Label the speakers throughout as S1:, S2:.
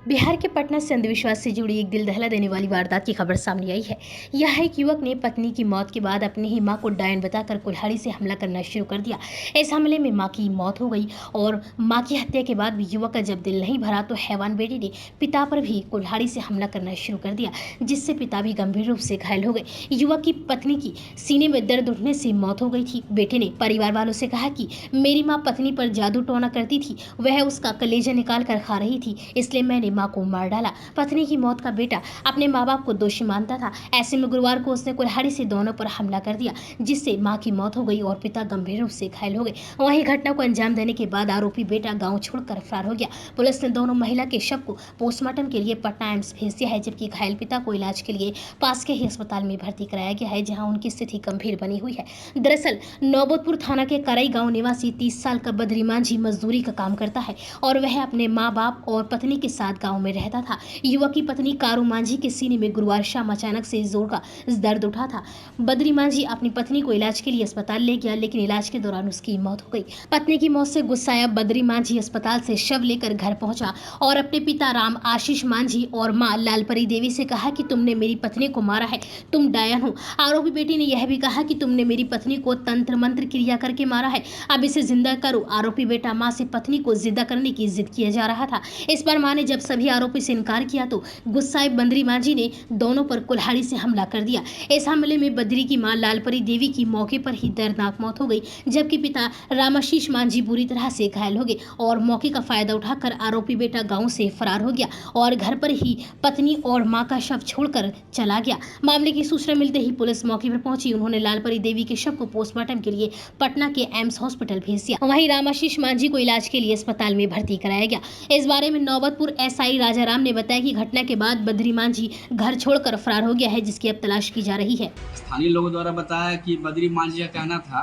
S1: बिहार के पटना से अंधविश्वास से जुड़ी एक दिल दहला देने वाली वारदात की खबर सामने आई है। यह एक युवक ने पत्नी की मौत के बाद अपनी ही मां को डायन बताकर कुल्हाड़ी से हमला करना शुरू कर दिया। इस हमले में मां की मौत हो गई और मां की हत्या के बाद भी युवक का जब दिल नहीं भरा तो हैवान बेटे ने पिता पर भी कुल्हाड़ी से हमला करना शुरू कर दिया, जिससे पिता भी गंभीर रूप से घायल हो गए। युवक की पत्नी की सीने में दर्द उठने से मौत हो गई थी। बेटे ने परिवार वालों से कहा कि मेरी माँ पत्नी पर जादू टोना करती थी, वह उसका कलेजा निकाल कर खा रही थी, इसलिए मैंने मां को मार डाला। पत्नी की मौत का बेटा अपने माँ बाप को दोषी मानता था। ऐसे में गुरुवार को उसने कुल्हाड़ी से दोनों पर हमला कर दिया, जिससे मां की मौत हो गई और पिता गंभीर रूप से घायल हो गए। वहीं घटना को अंजाम देने के बाद आरोपी बेटा गांव छोड़कर फरार हो गया। पुलिस ने दोनों महिला के शव को पोस्टमार्टम के लिए पटना एम्स भेज दिया है, जबकि घायल पिता को इलाज के लिए पास के ही अस्पताल में भर्ती कराया गया है, जहां उनकी स्थिति गंभीर बनी हुई है। दरअसल नौबतपुर थाना के कराई गांव निवासी 30 साल का बद्री मांझी मजदूरी का काम करता है और वह अपने माँ बाप और पत्नी के साथ गांव में रहता था। युवक की पत्नी कारू मांझी के सीने में गुरुवार शाम अचानक से जोर का दर्द उठा था। बद्री मांझी अपनी पत्नी को इलाज के लिए अस्पताल ले गया, लेकिन इलाज के दौरान उसकी मौत हो गई। पत्नी की मौत से गुस्साया बद्री मांझी अस्पताल से शव लेकर घर पहुंचा और अपने पिता राम आशीष मांझी और मां लालपरी देवी से कहा कि तुमने मेरी पत्नी को मारा है, तुम डायन हो। आरोपी बेटी ने यह भी कहा कि तुमने मेरी पत्नी को तंत्र मंत्र क्रिया करके मारा है, अब इसे जिंदा करो। आरोपी बेटा मां से पत्नी को जिंदा करने की जिद किया जा रहा था। इस पर मां ने जब सभी आरोपी से इनकार किया तो गुस्साए बद्री मांझी ने दोनों पर कुल्हाड़ी से हमला कर दिया। इस हमले में बद्री की मां लालपरी देवी की मौके पर ही दर्दनाक मौत हो गई, जबकि पिता रामाशीष मांझी बुरी तरह से घायल हो गए और मौके का फायदा उठाकर आरोपी बेटा गांव से फरार हो गया और घर पर ही पत्नी और मां का शव छोड़कर चला गया। मामले की सूचना मिलते ही पुलिस मौके पर पहुंची। उन्होंने लालपरी देवी के शव को पोस्टमार्टम के लिए पटना के एम्स हॉस्पिटल भेज दिया। वहीं रामाशीष मांझी को इलाज के लिए अस्पताल में भर्ती कराया गया। इस बारे में नौबतपुर एसआई राजाराम ने बताया कि घटना के बाद बद्री मांझी घर छोड़कर फरार हो गया है, जिसकी अब तलाश की जा रही है।
S2: स्थानीय लोगों द्वारा बताया कि बद्री मांझी का कहना था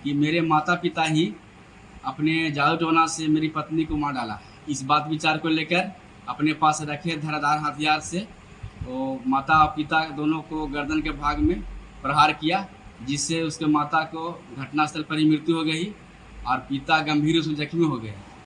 S2: कि मेरे माता पिता ही अपने जादू टोना से मेरी पत्नी को मार डाला। इस बात विचार को लेकर अपने पास रखे धारदार हथियार से वो माता और पिता दोनों को गर्दन के भाग में प्रहार किया, जिससे उसके माता को घटनास्थल पर ही मृत्यु हो गई और पिता गंभीर रूप से जख्मी हो गए।